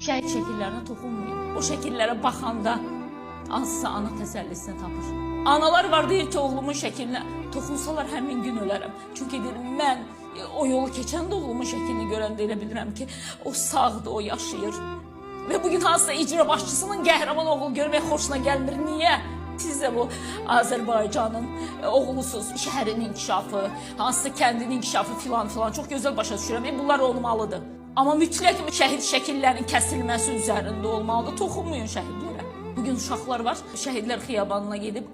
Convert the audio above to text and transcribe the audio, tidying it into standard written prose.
şəhid şəkillərinə toxunmayın. O şəkillərə baxanda hansısa ana təsəllisini tapır. Analar var deyir ki, oğlumun şəklinə toxunsalar həmin gün ölərəm. Çünki deyir, mən o yolu keçəndə oğlumun şəklini görəndə elə bilirəm ki, o sağdır, o yaşayır. Və bugün hansısa icra başçısının qəhrəman oğul görmək xoşuna gəlmir. Niyə? Siz də bu Azərbaycanın oğlusunuz. Şəhərin inkişafı, hansısa kəndin inkişafı filan çox gözəl başa düşürəm. Bunlar olmalıdır. Amma mütləq şəhid şəkillərinin kəsilməsi üzərində olmalıdır. Toxunmayın şəhidlərə. Bugün uşaqlar var, şəhidlər xiyabanına gedib